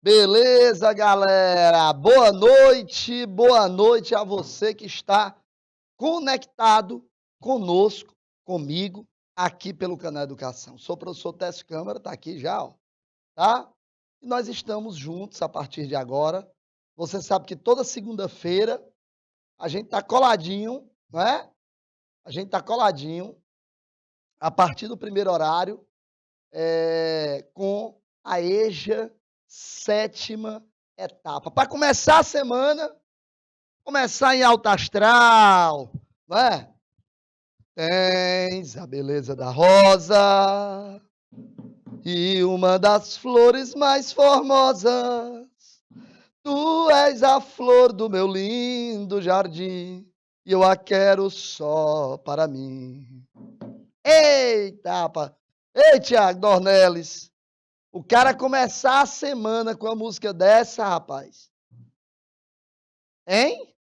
Beleza, galera? Boa noite a você que está conectado conosco, comigo, aqui pelo canal Educação. Sou o professor Técio Câmara, tá aqui já, ó, tá? E nós estamos juntos a partir de agora. Você sabe que toda segunda-feira a gente tá coladinho, não é? A gente tá coladinho a partir do primeiro horário, com a EJA sétima etapa. Para começar a semana, começar em alta astral, não é? Tens a beleza da rosa e uma das flores mais formosas. Tu és a flor do meu lindo jardim e eu a quero só para mim. Eita, rapaz! Ei, Tiago Dornelles! O cara começar a semana com a música dessa, rapaz. Hein?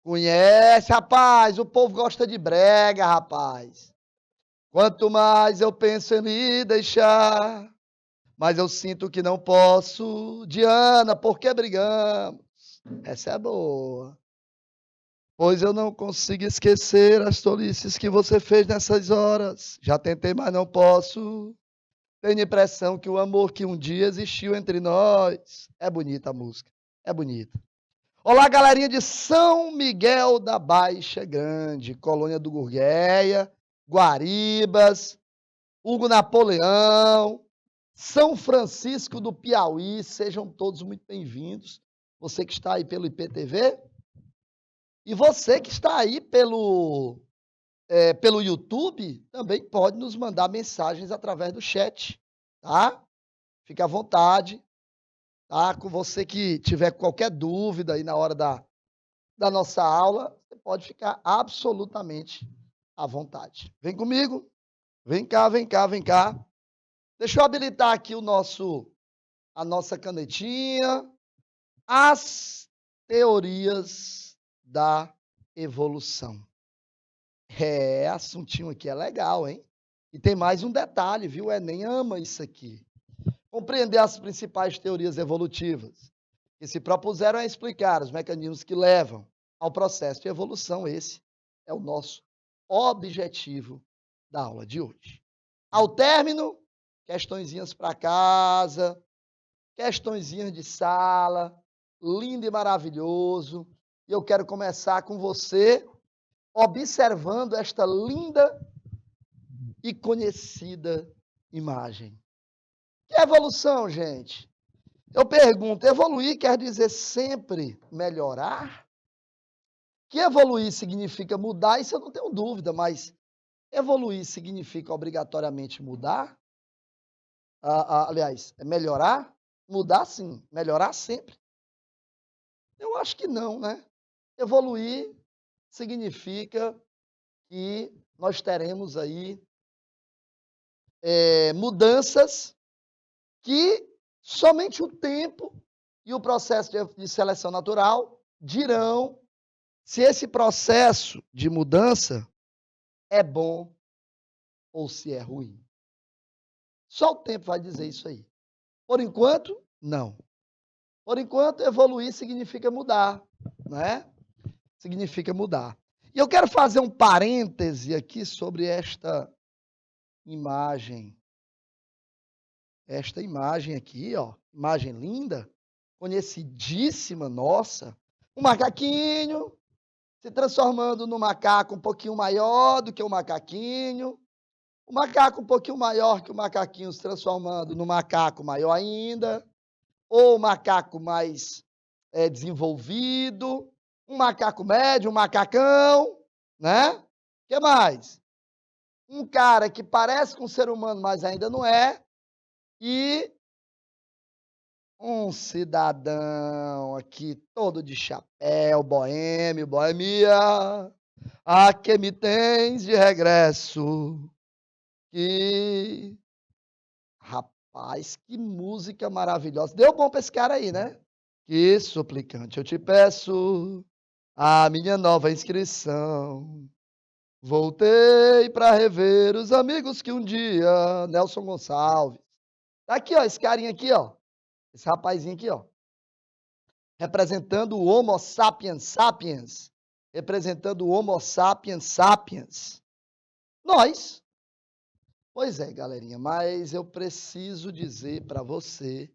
Conhece, rapaz? O povo gosta de brega, rapaz. Quanto mais eu penso em me deixar, mas eu sinto que não posso. Diana, por que brigamos? Essa é boa. Pois eu não consigo esquecer as tolices que você fez nessas horas. Já tentei, mas não posso. Tenho a impressão que o amor que um dia existiu entre nós. É bonita a música. É bonita. Olá, galerinha de São Miguel da Baixa Grande, Colônia do Gurgueia, Guaribas, Hugo Napoleão, São Francisco do Piauí, sejam todos muito bem-vindos. Você que está aí pelo IPTV e você que está aí pelo YouTube, também pode nos mandar mensagens através do chat, tá? Fique à vontade, tá? Com você que tiver qualquer dúvida aí na hora da nossa aula, você pode ficar absolutamente à vontade. Vem comigo, vem cá, vem cá, vem cá. Deixa eu habilitar aqui a nossa canetinha. As teorias da evolução. Assuntinho aqui é legal, hein? E tem mais um detalhe, viu? O Enem ama isso aqui. Compreender as principais teorias evolutivas que se propuseram a explicar os mecanismos que levam ao processo de evolução. Esse é o nosso objetivo da aula de hoje. Ao término, questõezinhas para casa, questõezinhas de sala, lindo e maravilhoso. E eu quero começar com você observando esta linda e conhecida imagem. Que evolução, gente? Eu pergunto, evoluir quer dizer sempre melhorar? Que evoluir significa mudar, isso eu não tenho dúvida, mas evoluir significa obrigatoriamente mudar? Aliás, melhorar? Mudar sim, melhorar sempre? Eu acho que não, né? Evoluir significa que nós teremos aí mudanças que somente o tempo e o processo de seleção natural dirão se esse processo de mudança é bom ou se é ruim. Só o tempo vai dizer isso aí. Por enquanto, não. Por enquanto, evoluir significa mudar, né? Significa mudar. E eu quero fazer um parêntese aqui sobre esta imagem. Esta imagem aqui, ó, imagem linda, conhecidíssima nossa. Um macaquinho se transformando num macaco um pouquinho maior do que o macaquinho. O macaco um pouquinho maior que o macaquinho se transformando no macaco maior ainda. Ou o macaco mais desenvolvido. Um macaco médio, um macacão, né? O que mais? Um cara que parece com um ser humano, mas ainda não é. E um cidadão aqui todo de chapéu, boêmio, boemia. A que me tens de regresso? Que rapaz, que música maravilhosa. Deu bom para esse cara aí, né? Que suplicante, eu te peço a minha nova inscrição. Voltei para rever os amigos que um dia, Nelson Gonçalves, Tá aqui, ó, esse carinha aqui, ó. Esse rapazinho aqui, ó. Representando o Homo sapiens sapiens. Representando o Homo sapiens sapiens. Nós. Pois é, galerinha, mas eu preciso dizer para você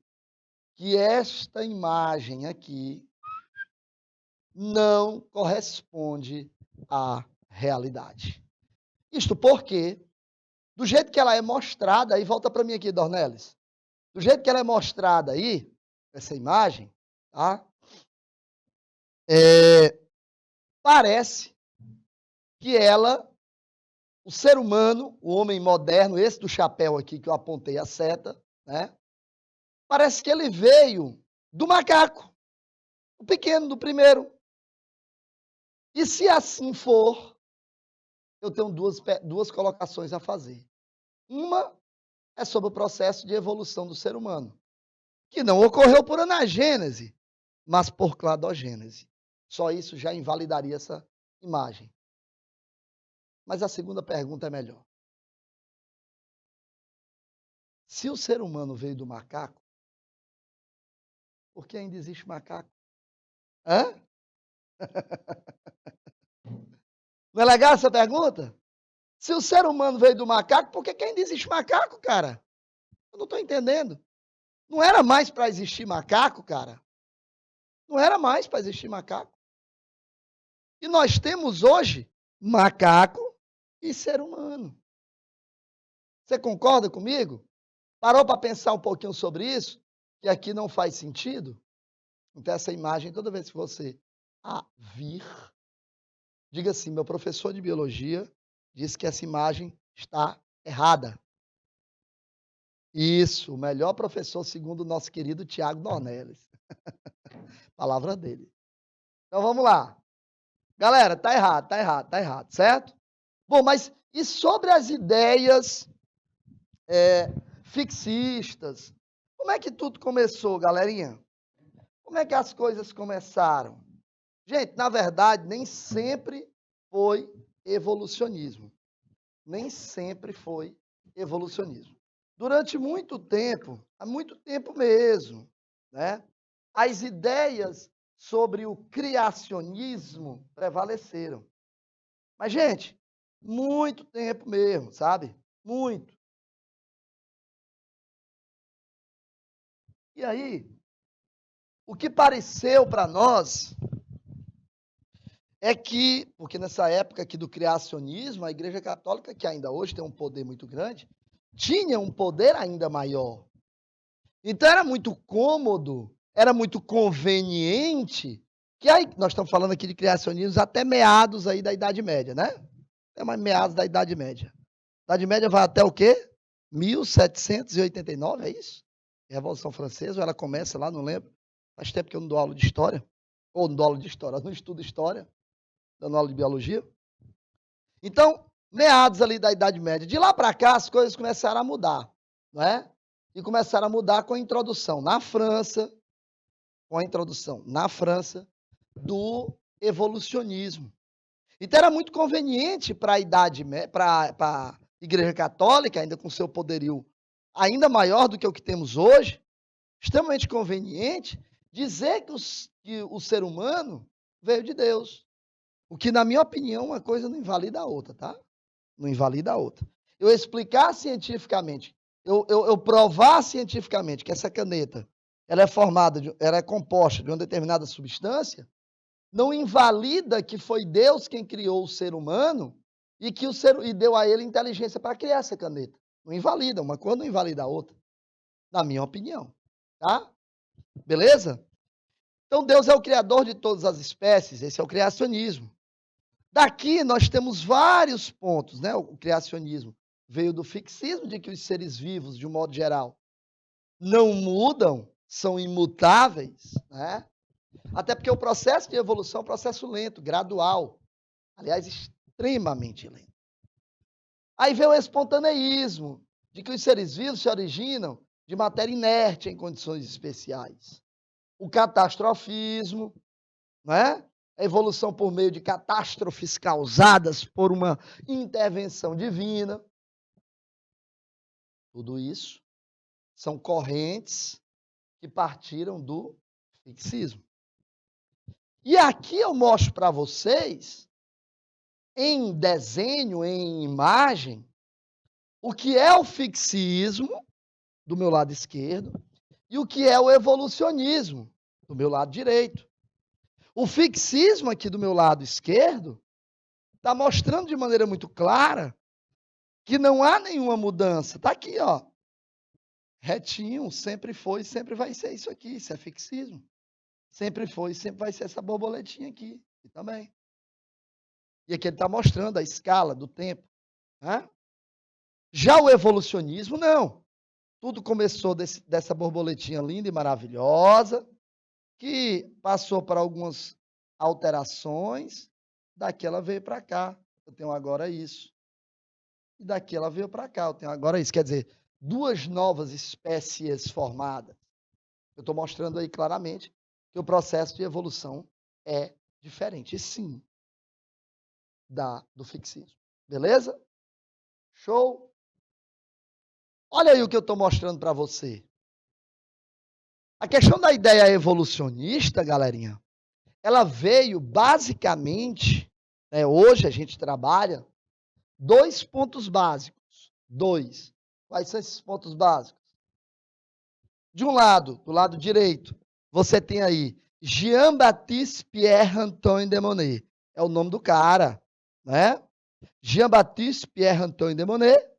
que esta imagem aqui não corresponde à realidade. Isto porque, do jeito que ela é mostrada, aí volta para mim aqui, Dornelles. Do jeito que ela é mostrada aí, essa imagem, tá? Parece que ela, o ser humano, o homem moderno, esse do chapéu aqui que eu apontei a seta, né? Parece que ele veio do macaco, o pequeno, do primeiro. E se assim for, eu tenho duas colocações a fazer. Uma é sobre o processo de evolução do ser humano, que não ocorreu por anagênese, mas por cladogênese. Só isso já invalidaria essa imagem. Mas a segunda pergunta é melhor. Se o ser humano veio do macaco, por que ainda existe macaco? Hã? Não é legal essa pergunta? Se o ser humano veio do macaco, por que ainda existe macaco, cara? Eu não estou entendendo. Não era mais para existir macaco, cara? Não era mais para existir macaco. E nós temos hoje macaco e ser humano. Você concorda comigo? Parou para pensar um pouquinho sobre isso? Que aqui não faz sentido? Então, essa imagem, toda vez que você a vir, diga assim: meu professor de biologia disse que essa imagem está errada. Isso, o melhor professor, segundo o nosso querido Tiago Dornelles. Palavra dele. Então vamos lá. Galera, tá errado, certo? Bom, mas e sobre as ideias fixistas? Como é que tudo começou, galerinha? Como é que as coisas começaram? Gente, na verdade, nem sempre foi evolucionismo. Nem sempre foi evolucionismo. Durante muito tempo, há muito tempo mesmo, né, as ideias sobre o criacionismo prevaleceram. Mas, gente, muito tempo mesmo, sabe? Muito. E aí, o que pareceu para nós é que, porque nessa época aqui do criacionismo, a Igreja Católica, que ainda hoje tem um poder muito grande, tinha um poder ainda maior. Então era muito cômodo, era muito conveniente, que aí nós estamos falando aqui de criacionismo até meados aí da Idade Média, né? Até mais meados da Idade Média. A Idade Média vai até o quê? 1789, é isso? Revolução Francesa, ou ela começa lá, não lembro. Faz tempo que eu não dou aula de história. Ou não dou aula de história, eu não estudo história, dando aula de biologia. Então, meados ali da Idade Média. De lá para cá, as coisas começaram a mudar, não é? E começaram a mudar com a introdução na França, do evolucionismo. Então era muito conveniente para a Igreja Católica, ainda com seu poderio ainda maior do que o que temos hoje, extremamente conveniente dizer que o ser humano veio de Deus. O que, na minha opinião, uma coisa não invalida a outra, tá? Não invalida a outra. Eu explicar cientificamente, eu provar cientificamente que essa caneta ela é composta de uma determinada substância, não invalida que foi Deus quem criou o ser humano e deu a ele inteligência para criar essa caneta. Não invalida, uma coisa não invalida a outra, na minha opinião, tá? Beleza? Então Deus é o criador de todas as espécies, esse é o criacionismo. Daqui nós temos vários pontos, né? O criacionismo veio do fixismo de que os seres vivos, de um modo geral, não mudam, são imutáveis, né? Até porque o processo de evolução é um processo lento, gradual. Aliás, extremamente lento. Aí veio o espontaneísmo, de que os seres vivos se originam de matéria inerte em condições especiais. O catastrofismo, né? A evolução por meio de catástrofes causadas por uma intervenção divina. Tudo isso São correntes que partiram do fixismo. E aqui eu mostro para vocês, em desenho, em imagem, o que é o fixismo, do meu lado esquerdo, e o que é o evolucionismo, do meu lado direito. O fixismo aqui do meu lado esquerdo está mostrando de maneira muito clara que não há nenhuma mudança. Está aqui, ó. Retinho, sempre foi, sempre vai ser isso aqui. Isso é fixismo. Sempre foi, sempre vai ser essa borboletinha aqui. E também. E aqui ele está mostrando a escala do tempo. Né? Já o evolucionismo, não. Tudo começou dessa borboletinha linda e maravilhosa, que passou por algumas alterações. Daqui ela veio para cá. Eu tenho agora isso. E daqui ela veio para cá. Eu tenho agora isso. Quer dizer, duas novas espécies formadas. Eu estou mostrando aí claramente que o processo de evolução é diferente, sim, do fixismo. Beleza? Show? Olha aí o que eu estou mostrando para você. A questão da ideia evolucionista, galerinha, ela veio basicamente, hoje a gente trabalha 2 pontos básicos. 2. Quais são esses pontos básicos? De um lado, do lado direito, você tem aí Jean-Baptiste Pierre-Antoine de Monet. É o nome do cara, né? Jean-Baptiste Pierre-Antoine de Monet,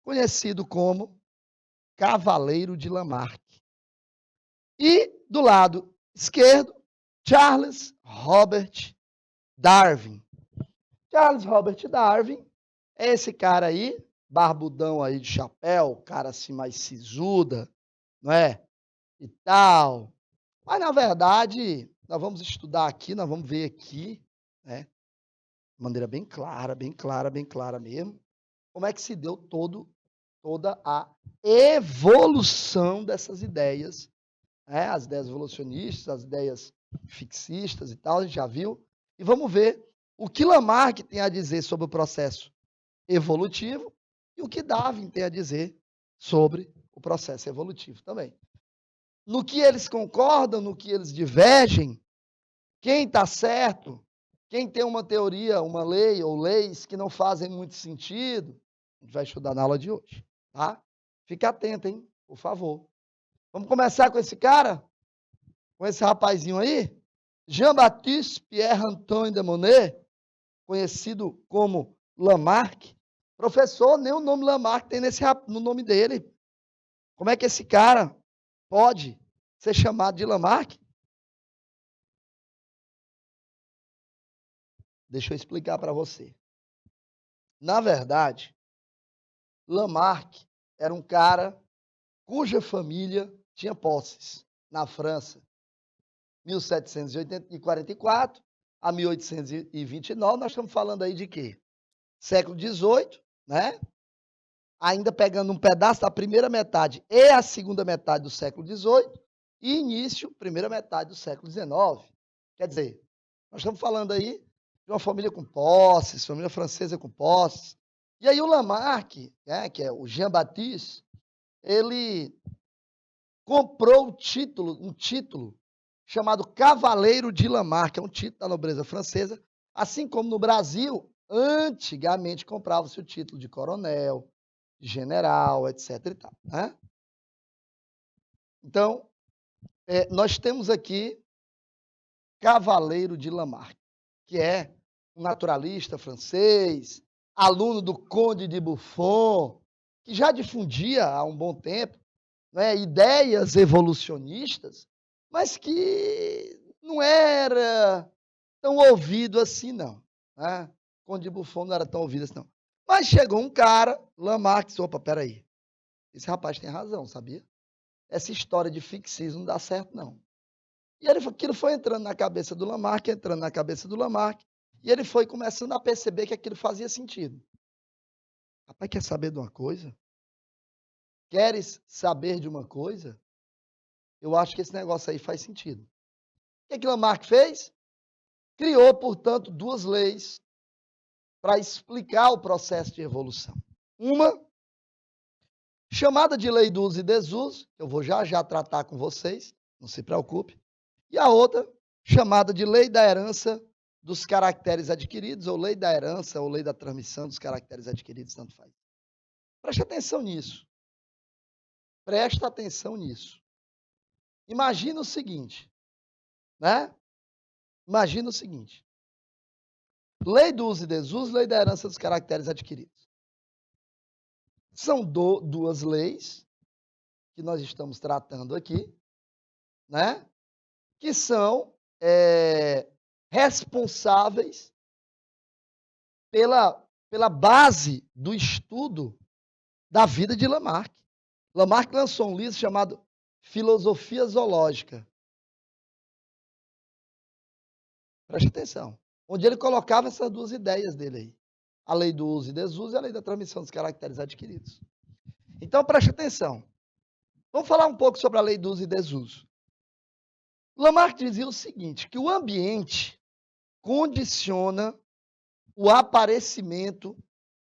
conhecido como Cavaleiro de Lamarck. E do lado esquerdo, Charles Robert Darwin. Charles Robert Darwin é esse cara aí, barbudão aí de chapéu, cara assim mais sisuda, não é? E tal. Mas, na verdade, nós vamos estudar aqui, nós vamos ver aqui, né? De maneira bem clara, bem clara, bem clara mesmo, como é que se deu toda a evolução dessas ideias, né? As ideias evolucionistas, as ideias fixistas e tal, a gente já viu. E vamos ver o que Lamarck tem a dizer sobre o processo evolutivo e o que Darwin tem a dizer sobre o processo evolutivo também. No que eles concordam, no que eles divergem, quem está certo, quem tem uma teoria, uma lei ou leis que não fazem muito sentido, a gente vai estudar na aula de hoje, tá? Fica atento, hein? Por favor. Vamos começar com esse cara? Com esse rapazinho aí? Jean-Baptiste Pierre-Antoine de Monet, conhecido como Lamarck. Professor, nem o nome Lamarck tem no nome dele. Como é que esse cara pode ser chamado de Lamarck? Deixa eu explicar para você. Na verdade, Lamarck era um cara cuja família tinha posses na França. 1744 a 1829, nós estamos falando aí de quê? Século XVIII, né? Ainda pegando um pedaço da primeira metade e a segunda metade do século XVIII e início, primeira metade do século XIX. Quer dizer, nós estamos falando aí de uma família com posses, família francesa com posses. E aí o Lamarck, né, que é o Jean-Baptiste, ele comprou um título chamado Cavaleiro de Lamarck, é um título da nobreza francesa, assim como no Brasil, antigamente comprava-se o título de coronel, de general, etc. E tal, né? Então, nós temos aqui Cavaleiro de Lamarck, que é um naturalista francês, aluno do Conde de Buffon, que já difundia há um bom tempo, né, ideias evolucionistas, mas que não era tão ouvido assim, não. Né? Conde de Buffon não era tão ouvido assim, não. Mas chegou um cara, Lamarck, disse, opa, peraí, esse rapaz tem razão, sabia? Essa história de fixismo não dá certo, não. E aquilo foi entrando na cabeça do Lamarck, e ele foi começando a perceber que aquilo fazia sentido. Rapaz, quer saber de uma coisa? Queres saber de uma coisa? Eu acho que esse negócio aí faz sentido. O que Lamarck fez? Criou, portanto, 2 leis para explicar o processo de evolução. Uma chamada de lei do uso e desuso, eu vou já já tratar com vocês, não se preocupe, e a outra chamada de lei da herança dos caracteres adquiridos, ou lei da herança, ou lei da transmissão dos caracteres adquiridos, tanto faz. Preste atenção nisso. Presta atenção nisso. Imagina o seguinte, né? Imagina o seguinte. Lei do uso e desuso, lei da herança dos caracteres adquiridos. São duas leis que nós estamos tratando aqui, né? Que são responsáveis pela base do estudo da vida de Lamarck. Lamarck lançou um livro chamado Filosofia Zoológica. Preste atenção. Onde ele colocava essas duas ideias dele aí. A lei do uso e desuso e a lei da transmissão dos caracteres adquiridos. Então, preste atenção. Vamos falar um pouco sobre a lei do uso e desuso. Lamarck dizia o seguinte, que o ambiente condiciona o aparecimento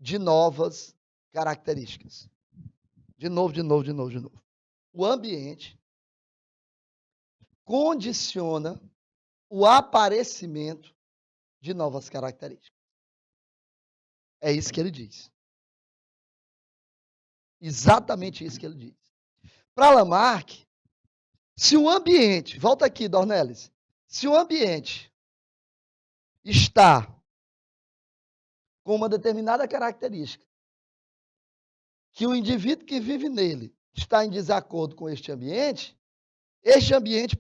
de novas características. De novo. O ambiente condiciona o aparecimento de novas características. É isso que ele diz. Exatamente isso que ele diz. Para Lamarck, se o ambiente, volta aqui, Dornelles, se o ambiente está com uma determinada característica, que o indivíduo que vive nele está em desacordo com este ambiente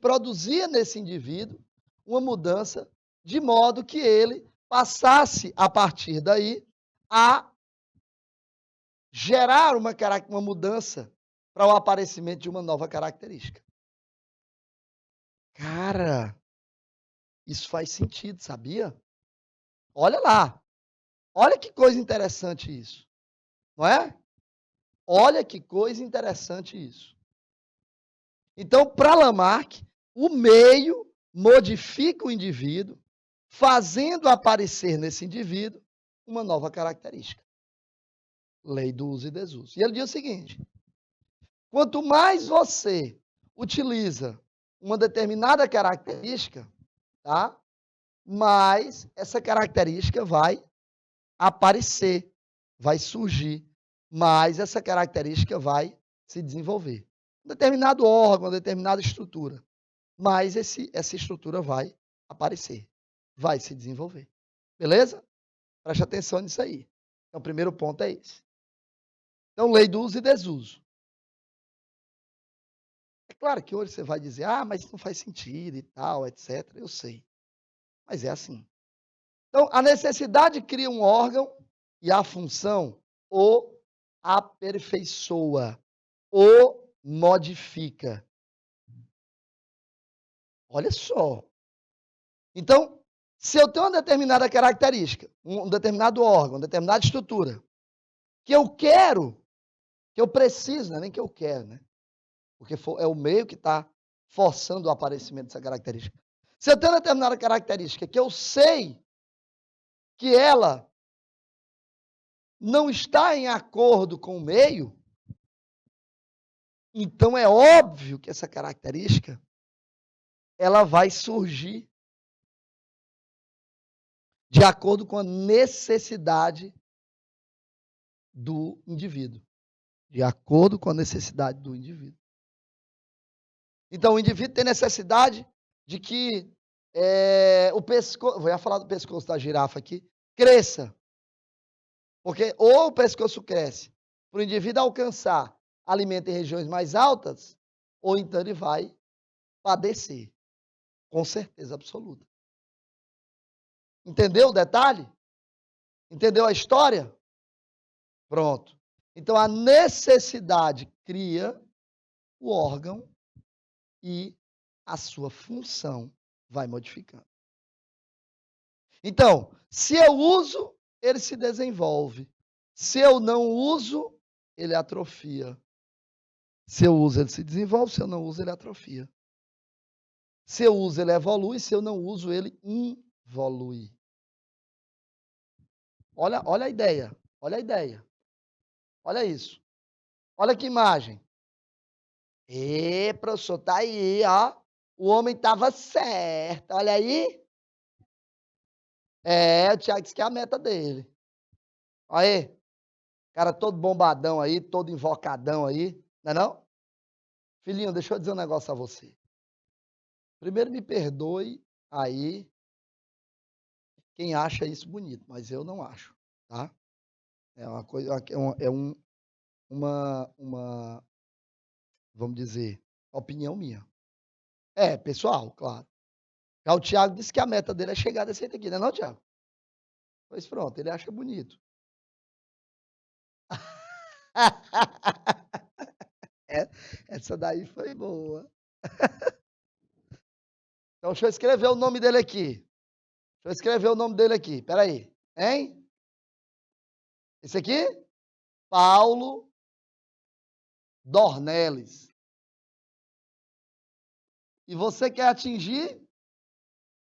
produzia nesse indivíduo uma mudança de modo que ele passasse, a partir daí, a gerar uma mudança para o aparecimento de uma nova característica. Cara, isso faz sentido, sabia? Olha lá. Olha que coisa interessante isso. Não é? Olha que coisa interessante isso. Então, para Lamarck, o meio modifica o indivíduo, fazendo aparecer nesse indivíduo uma nova característica. Lei do uso e desuso. E ele diz o seguinte: quanto mais você utiliza uma determinada característica, tá? Mais essa característica vai aparecer, vai surgir, mais essa característica vai se desenvolver. Um determinado órgão, uma determinada estrutura, mais essa estrutura vai aparecer, vai se desenvolver. Beleza? Preste atenção nisso aí. Então, o primeiro ponto é esse. Então, lei do uso e desuso. É claro que hoje você vai dizer, mas isso não faz sentido e tal, etc. Eu sei. Mas é assim. Então, a necessidade cria um órgão e a função o aperfeiçoa, o modifica. Olha só. Então, se eu tenho uma determinada característica, um determinado órgão, uma determinada estrutura, que eu quero, que eu preciso, não é nem que eu quero, né? Porque é o meio que está forçando o aparecimento dessa característica. Se eu tenho uma determinada característica que eu sei que ela não está em acordo com o meio, então é óbvio que essa característica ela vai surgir de acordo com a necessidade do indivíduo. De acordo com a necessidade do indivíduo. Então, o indivíduo tem necessidade de que o pescoço, vou já falar do pescoço da girafa aqui, cresça. Porque ou o pescoço cresce para o indivíduo alcançar alimento em regiões mais altas, ou então ele vai padecer. Com certeza absoluta. Entendeu o detalhe? Entendeu a história? Pronto. Então, a necessidade cria o órgão e a sua função vai modificando. Então, se eu uso, ele se desenvolve. Se eu não uso, ele atrofia. Se eu uso, ele se desenvolve. Se eu não uso, ele atrofia. Se eu uso, ele evolui. Se eu não uso, ele involui. Olha a ideia. Olha a ideia. Olha isso. Olha que imagem. Professor, tá aí, ó. O homem estava certo, olha aí. O Thiago disse que é a meta dele. Olha aí, cara todo bombadão aí, todo invocadão aí, não é não? Filhinho, deixa eu dizer um negócio a você. Primeiro me perdoe aí quem acha isso bonito, mas eu não acho, tá? É uma coisa, uma, vamos dizer, opinião minha. É, pessoal, claro. Já o Thiago disse que a meta dele é chegar desse jeito aqui, não é não, Thiago? Pois pronto, ele acha bonito. Essa daí foi boa. Então deixa eu escrever o nome dele aqui. Deixa eu escrever o nome dele aqui, peraí. Hein? Esse aqui? Paulo Dornelles. E você quer atingir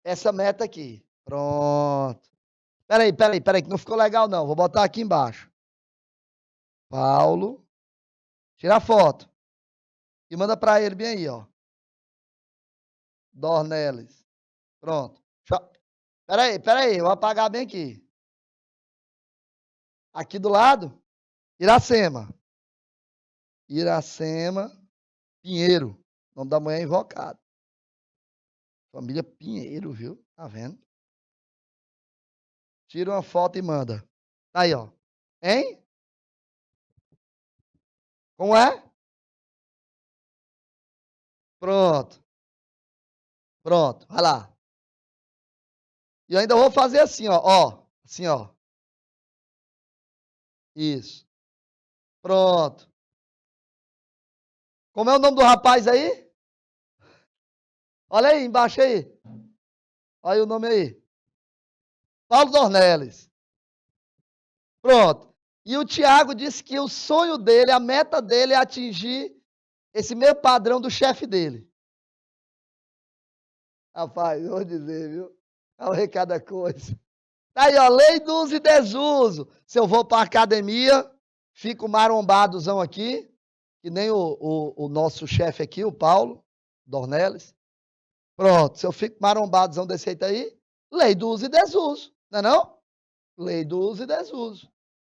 essa meta aqui. Pronto. Peraí, que não ficou legal não. Vou botar aqui embaixo. Paulo. Tira a foto. E manda para ele bem aí, ó. Dornelles. Pronto. Peraí, eu vou apagar bem aqui. Aqui do lado, Iracema. Iracema Pinheiro. O nome da mulher é invocado. Família Pinheiro, viu? Tá vendo? Tira uma foto e manda. Tá aí, ó. Hein? Como é? Pronto. Pronto. Vai lá. E eu ainda vou fazer assim, ó. Assim, ó. Isso. Pronto. Como é o nome do rapaz aí? Olha aí, embaixo aí. Olha aí o nome aí. Paulo Dornelles. Pronto. E o Thiago disse que o sonho dele, a meta dele é atingir esse mesmo padrão do chefe dele. Rapaz, eu vou dizer, viu? É o rei cada coisa. Tá aí, ó, lei do uso e desuso. Se eu vou pra academia, fico marombadozão aqui, que nem o nosso chefe aqui, o Paulo Dornelles. Pronto, se eu fico marombadozão desse jeito aí, lei do uso e desuso, não é não? Lei do uso e desuso.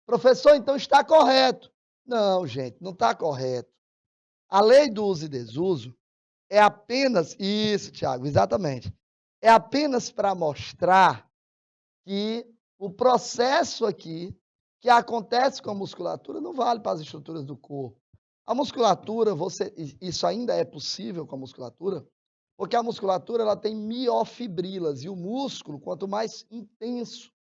Professor, então está correto. Não, gente, não está correto. A lei do uso e desuso é apenas, isso, Tiago, exatamente, é apenas para mostrar que o processo aqui que acontece com a musculatura não vale para as estruturas do corpo. A musculatura, isso ainda é possível com a musculatura, porque a musculatura ela tem miofibrilas e o músculo, quanto mais intenso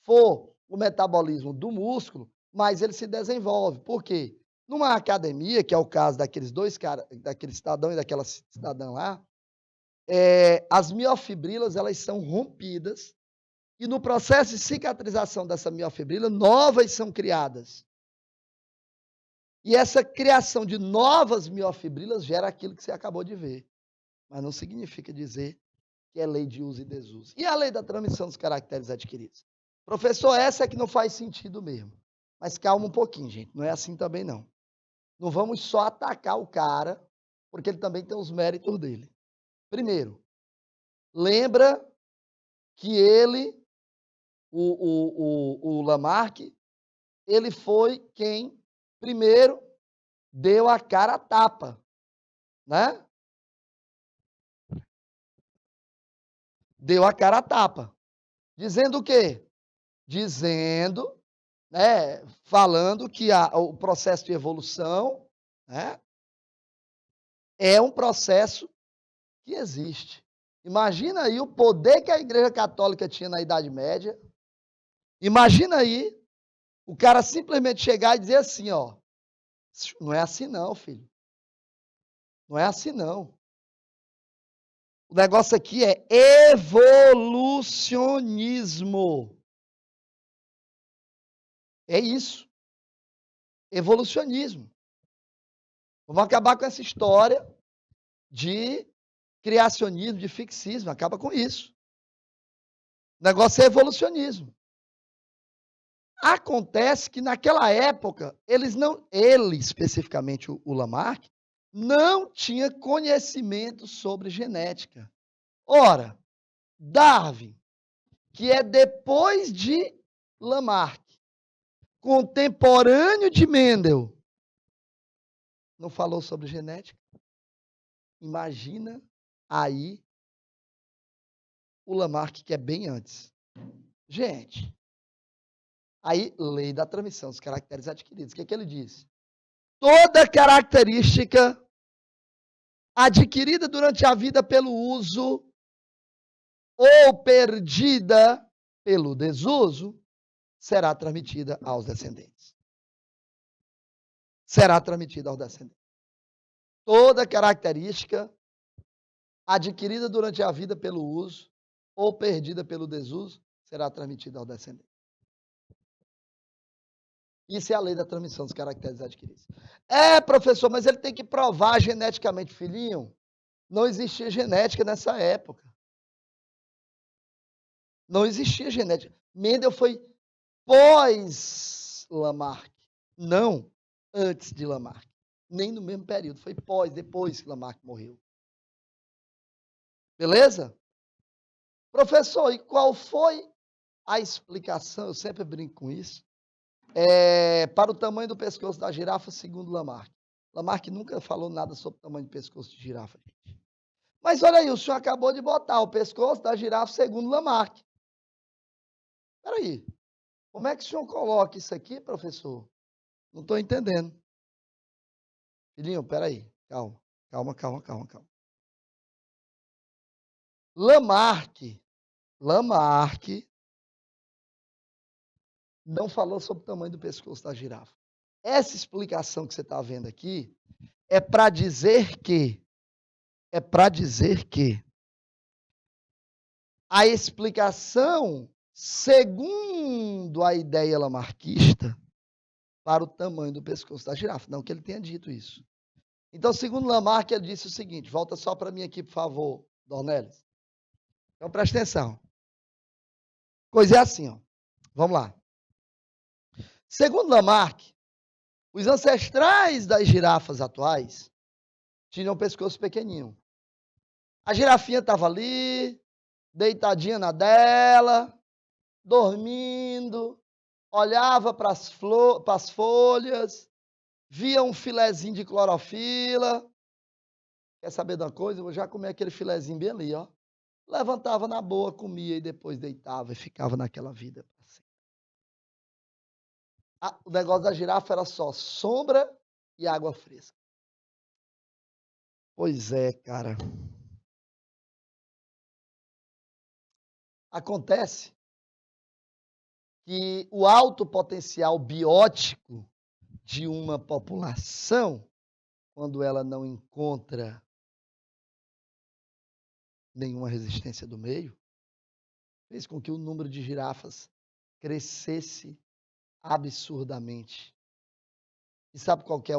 for o metabolismo do músculo, mais ele se desenvolve. Por quê? Numa academia, que é o caso daqueles dois caras, daquele cidadão e daquela cidadã lá, as miofibrilas elas são rompidas e no processo de cicatrização dessa miofibrila, novas são criadas. E essa criação de novas miofibrilas gera aquilo que você acabou de ver. Mas não significa dizer que é lei de uso e desuso. E a lei da transmissão dos caracteres adquiridos? Professor, essa é que não faz sentido mesmo. Mas calma um pouquinho, gente. Não é assim também, não. Não vamos só atacar o cara, porque ele também tem os méritos dele. Primeiro, lembra que ele, o Lamarck, ele foi quem primeiro deu a cara a tapa, né? Deu a cara a tapa. Dizendo o quê? Dizendo, né, falando que o processo de evolução, né, é um processo que existe. Imagina aí o poder que a Igreja Católica tinha na Idade Média. Imagina aí o cara simplesmente chegar e dizer assim, ó, não é assim não, filho. Não é assim não. O negócio aqui é evolucionismo. É isso. Evolucionismo. Vamos acabar com essa história de criacionismo, de fixismo. Acaba com isso. O negócio é evolucionismo. Acontece que naquela época, ele especificamente o Lamarck, não tinha conhecimento sobre genética. Ora, Darwin, que é depois de Lamarck, contemporâneo de Mendel, não falou sobre genética? Imagina aí o Lamarck, que é bem antes. Gente, aí, lei da transmissão dos caracteres adquiridos. O que ele diz? Toda característica adquirida durante a vida pelo uso ou perdida pelo desuso será transmitida aos descendentes. Será transmitida aos descendentes. Toda característica adquirida durante a vida pelo uso ou perdida pelo desuso será transmitida aos descendentes. Isso é a lei da transmissão dos caracteres adquiridos. Professor, mas ele tem que provar geneticamente, filhinho. Não existia genética nessa época. Não existia genética. Mendel foi pós Lamarck, não antes de Lamarck. Nem no mesmo período, foi depois que Lamarck morreu. Beleza? Professor, e qual foi a explicação? Eu sempre brinco com isso. Para o tamanho do pescoço da girafa, segundo Lamarck. Lamarck nunca falou nada sobre o tamanho do pescoço de girafa, gente. Mas olha aí, o senhor acabou de botar o pescoço da girafa segundo Lamarck. Espera aí. Como é que o senhor coloca isso aqui, professor? Não estou entendendo. Filhinho, espera aí. Calma. Lamarck não falou sobre o tamanho do pescoço da girafa. Essa explicação que você está vendo aqui é para dizer que a explicação, segundo a ideia lamarquista, para o tamanho do pescoço da girafa. Não que ele tenha dito isso. Então, segundo Lamarck, ele disse o seguinte, volta só para mim aqui, por favor, Dornelles. Então, presta atenção. Coisa é assim, ó. Vamos lá. Segundo Lamarck, os ancestrais das girafas atuais tinham um pescoço pequenininho. A girafinha estava ali, deitadinha na dela, dormindo, olhava para as folhas, via um filezinho de clorofila. Quer saber de uma coisa? Eu vou já comer aquele filezinho bem ali, ó. Levantava na boa, comia e depois deitava e ficava naquela vida. O negócio da girafa era só sombra e água fresca. Pois é, cara. Acontece que o alto potencial biótico de uma população, quando ela não encontra nenhuma resistência do meio, fez com que o número de girafas crescesse absurdamente. E sabe qual que é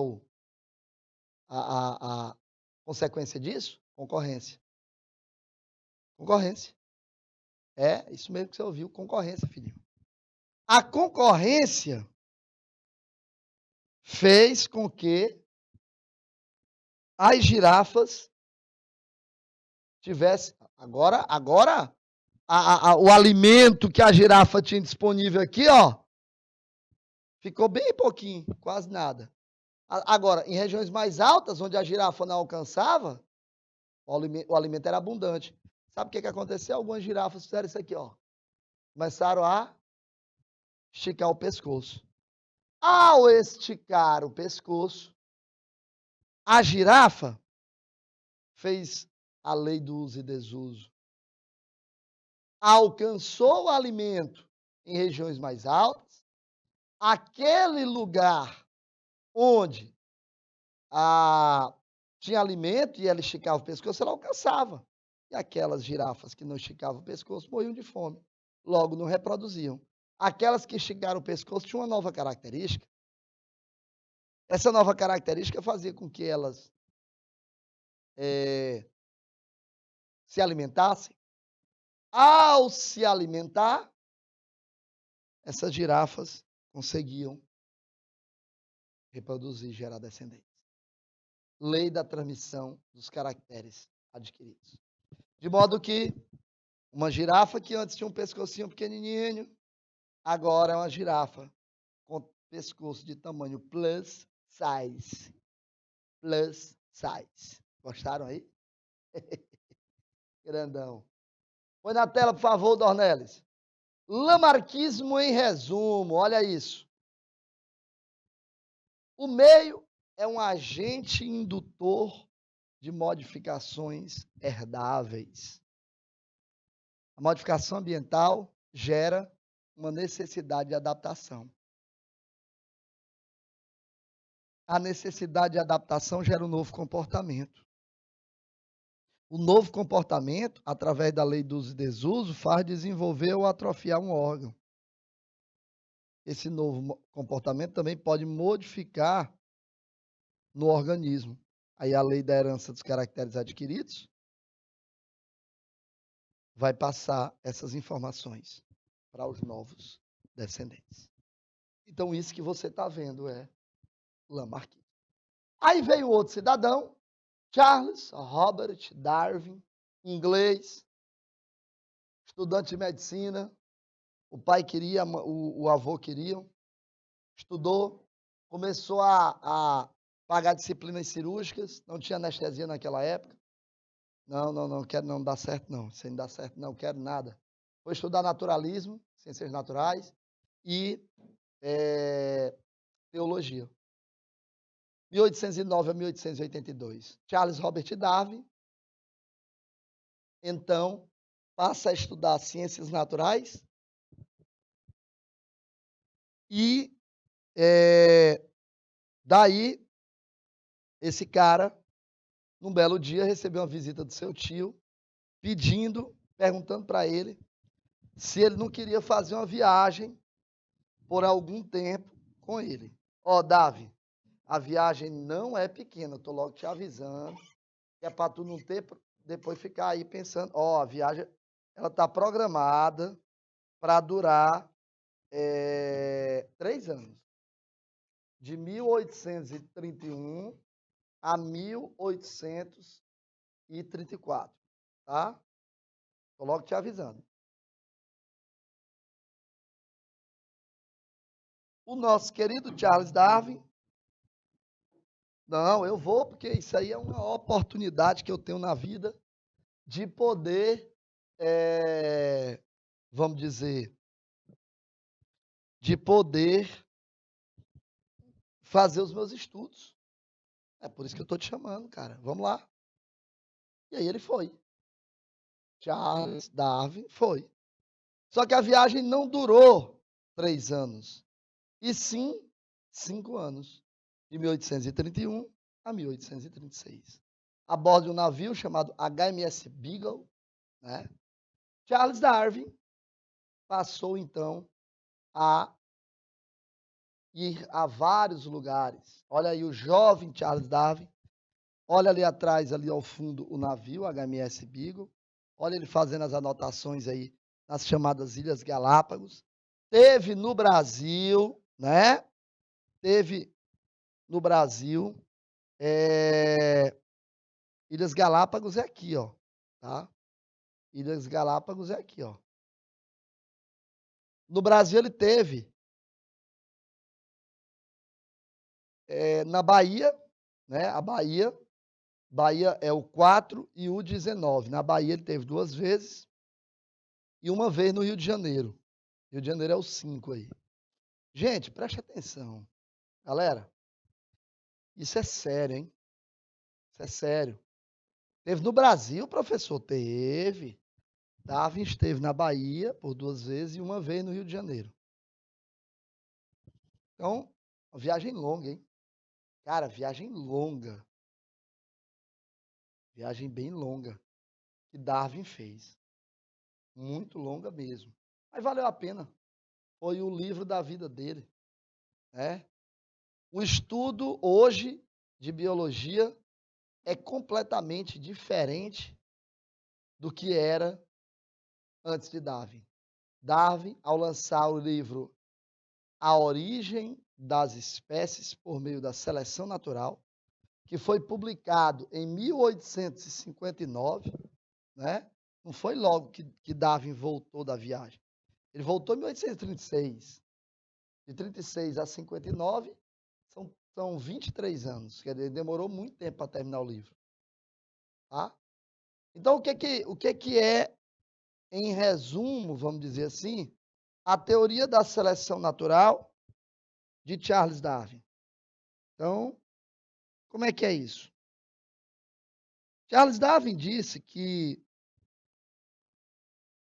a consequência disso? Concorrência. Concorrência. É, isso mesmo que você ouviu, concorrência, filhinho. A concorrência fez com que as girafas tivessem... Agora o alimento que a girafa tinha disponível aqui, ó, ficou bem pouquinho, quase nada. Agora, em regiões mais altas, onde a girafa não alcançava, o alimento era abundante. Sabe o que aconteceu? Algumas girafas fizeram isso aqui, ó. Começaram a esticar o pescoço. Ao esticar o pescoço, a girafa fez a lei do uso e desuso. Alcançou o alimento em regiões mais altas, aquele lugar onde tinha alimento e ela esticava o pescoço, ela alcançava. E aquelas girafas que não esticavam o pescoço morriam de fome. Logo, não reproduziam. Aquelas que esticaram o pescoço tinham uma nova característica. Essa nova característica fazia com que elas se alimentassem. Ao se alimentar, essas girafas conseguiam reproduzir e gerar descendentes. Lei da transmissão dos caracteres adquiridos. De modo que uma girafa que antes tinha um pescocinho pequenininho, agora é uma girafa com pescoço de tamanho plus size. Plus size. Gostaram aí? Grandão. Põe na tela, por favor, Dornelles. Lamarquismo em resumo, olha isso. O meio é um agente indutor de modificações herdáveis. A modificação ambiental gera uma necessidade de adaptação. A necessidade de adaptação gera um novo comportamento. O novo comportamento, através da lei do uso e desuso, faz desenvolver ou atrofiar um órgão. Esse novo comportamento também pode modificar no organismo. Aí a lei da herança dos caracteres adquiridos vai passar essas informações para os novos descendentes. Então, isso que você está vendo é Lamarck. Aí veio outro cidadão, Charles Robert Darwin, inglês, estudante de medicina. O pai queria, o avô queria. Estudou, começou a pagar disciplinas cirúrgicas, não tinha anestesia naquela época. Não quero não, dá certo não, isso aí não dá certo não, quero nada. Foi estudar naturalismo, ciências naturais e teologia. 1809 a 1882. Charles Robert Darwin, então, passa a estudar ciências naturais e daí esse cara, num belo dia, recebeu uma visita do seu tio, perguntando para ele se ele não queria fazer uma viagem por algum tempo com ele. Ó, Davi, a viagem não é pequena, eu tô logo te avisando, que é para tu não ter, depois ficar aí pensando, ó, a viagem, ela tá programada para durar 3 anos, de 1831 a 1834, tá? Tô logo te avisando. O nosso querido Charles Darwin, não, eu vou, porque isso aí é uma oportunidade que eu tenho na vida de poder, vamos dizer, de poder fazer os meus estudos. É por isso que eu estou te chamando, cara. Vamos lá. E aí ele foi. Charles Darwin foi. Só que a viagem não durou 3 anos, e sim 5 anos, de 1831 a 1836. A bordo de um navio chamado HMS Beagle, né? Charles Darwin passou, então, a ir a vários lugares. Olha aí o jovem Charles Darwin. Olha ali atrás, ali ao fundo, o navio HMS Beagle. Olha ele fazendo as anotações aí nas chamadas Ilhas Galápagos. Teve no Brasil, né? Teve no Brasil. Ilhas Galápagos é aqui, ó. Tá? Ilhas Galápagos é aqui, ó. No Brasil ele teve na Bahia, né? A Bahia é o 4 e o 19. Na Bahia ele teve 2 vezes e uma vez no Rio de Janeiro. Rio de Janeiro é o 5 aí. Gente, preste atenção. Galera, isso é sério, hein? Isso é sério. Teve no Brasil, professor? Teve. Darwin esteve na Bahia por 2 vezes e uma vez no Rio de Janeiro. Então, uma viagem longa, hein? Cara, viagem longa. Viagem bem longa que Darwin fez. Muito longa mesmo. Mas valeu a pena. Foi o livro da vida dele. Né? O estudo hoje de biologia é completamente diferente do que era antes de Darwin. Darwin, ao lançar o livro A Origem das Espécies por Meio da Seleção Natural, que foi publicado em 1859, né? Não foi logo que Darwin voltou da viagem. Ele voltou em 1836. De 36 a 59 são 23 anos. Quer dizer, demorou muito tempo para terminar o livro. Tá? Então, o que é, em resumo, vamos dizer assim, a teoria da seleção natural de Charles Darwin? Então, como é que é isso? Charles Darwin disse que,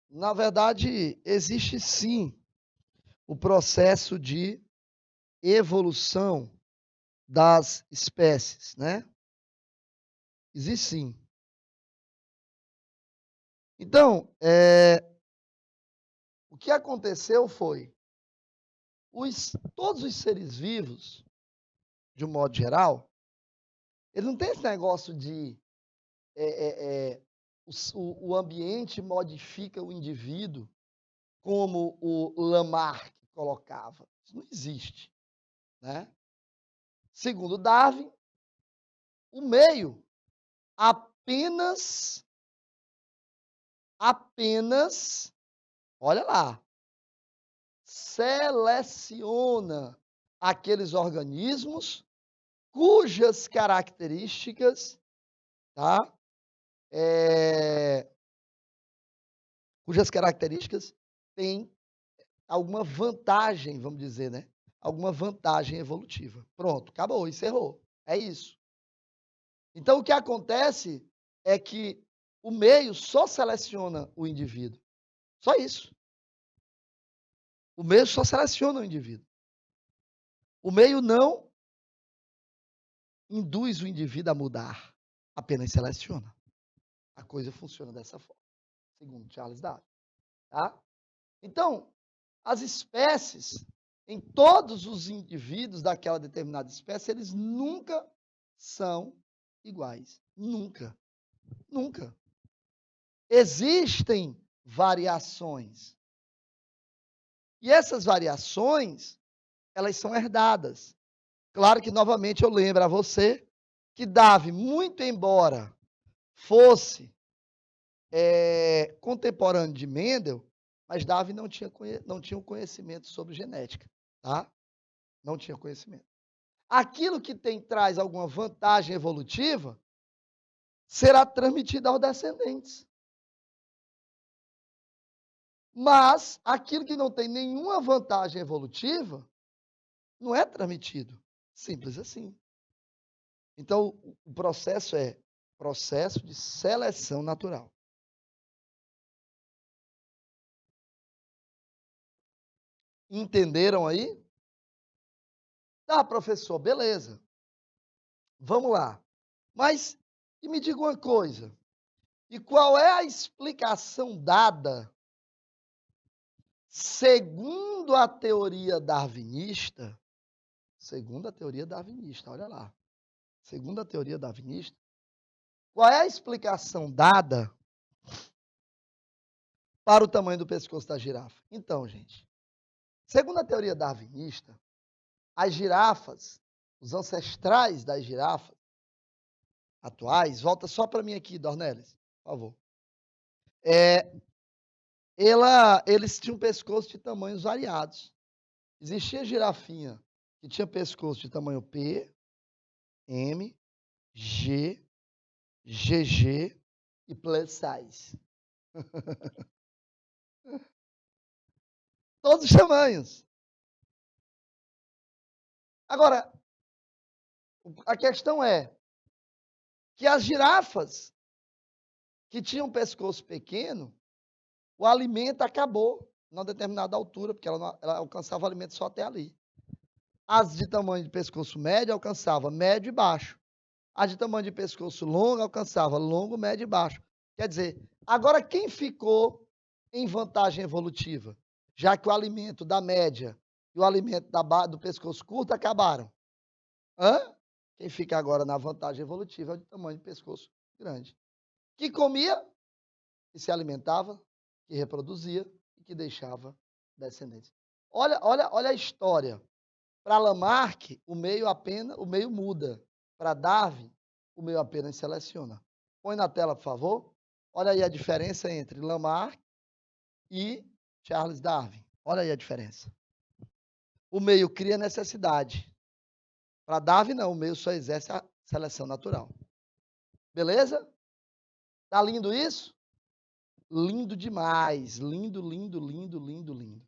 na verdade, existe sim o processo de evolução das espécies, né? Existe sim. Então, o que aconteceu foi, todos os seres vivos, de um modo geral, eles não têm esse negócio de o ambiente modifica o indivíduo, como o Lamarck colocava. Isso não existe, né? Segundo Darwin, o meio apenas, olha lá, seleciona aqueles organismos cujas características, tá? Cujas características têm alguma vantagem, vamos dizer, né? Alguma vantagem evolutiva. Pronto, acabou, encerrou. É isso. Então, o que acontece é que o meio só seleciona o indivíduo. Só isso. O meio só seleciona o indivíduo. O meio não induz o indivíduo a mudar, apenas seleciona. A coisa funciona dessa forma, segundo Charles Darwin. Tá? Então, as espécies, em todos os indivíduos daquela determinada espécie, eles nunca são iguais. Nunca. Nunca. Existem variações. E essas variações, elas são herdadas. Claro que, novamente, eu lembro a você que Darwin, muito embora fosse contemporâneo de Mendel, mas Darwin não tinha um conhecimento sobre genética, tá? Não tinha conhecimento. Aquilo que traz alguma vantagem evolutiva será transmitido aos descendentes. Mas aquilo que não tem nenhuma vantagem evolutiva não é transmitido. Simples assim. Então, o processo é processo de seleção natural. Entenderam aí? Tá, professor, beleza. Vamos lá. Mas, e me diga uma coisa. E qual é a explicação dada, segundo a teoria darwinista? Segundo a teoria darwinista, olha lá. Segundo a teoria darwinista, qual é a explicação dada para o tamanho do pescoço da girafa? Então, gente, segundo a teoria darwinista, as girafas, os ancestrais das girafas atuais, volta só para mim aqui, Dornelles, por favor. Eles tinham pescoço de tamanhos variados. Existia girafinha que tinha pescoço de tamanho P, M, G, GG e plus size. Todos os tamanhos. Agora, a questão é que as girafas que tinham pescoço pequeno, o alimento acabou numa determinada altura, porque ela alcançava o alimento só até ali. As de tamanho de pescoço médio alcançava médio e baixo. As de tamanho de pescoço longo alcançava longo, médio e baixo. Quer dizer, agora quem ficou em vantagem evolutiva? Já que o alimento da média e o alimento do pescoço curto acabaram. Quem fica agora na vantagem evolutiva é o de tamanho de pescoço grande. Que comia, que se alimentava, que reproduzia e que deixava descendentes. Olha a história. Para Lamarck, o meio muda. Para Darwin, o meio apenas seleciona. Põe na tela, por favor. Olha aí a diferença entre Lamarck e Charles Darwin. Olha aí a diferença. O meio cria necessidade. Para Darwin, não, o meio só exerce a seleção natural. Beleza? Tá lindo isso? Lindo demais. Lindo, lindo, lindo, lindo, lindo.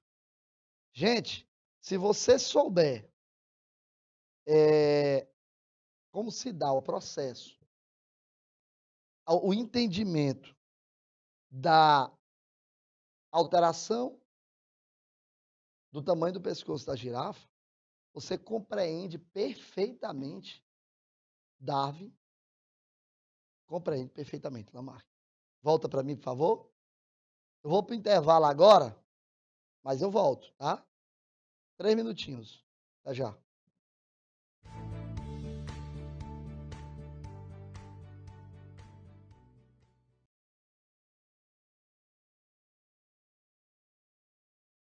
Gente, se você souber como se dá o processo, o entendimento da alteração do tamanho do pescoço da girafa, você compreende perfeitamente Darwin, compreende perfeitamente Lamarck. Volta para mim, por favor. Eu vou para o intervalo agora, mas eu volto, tá? 3 minutinhos. Até já.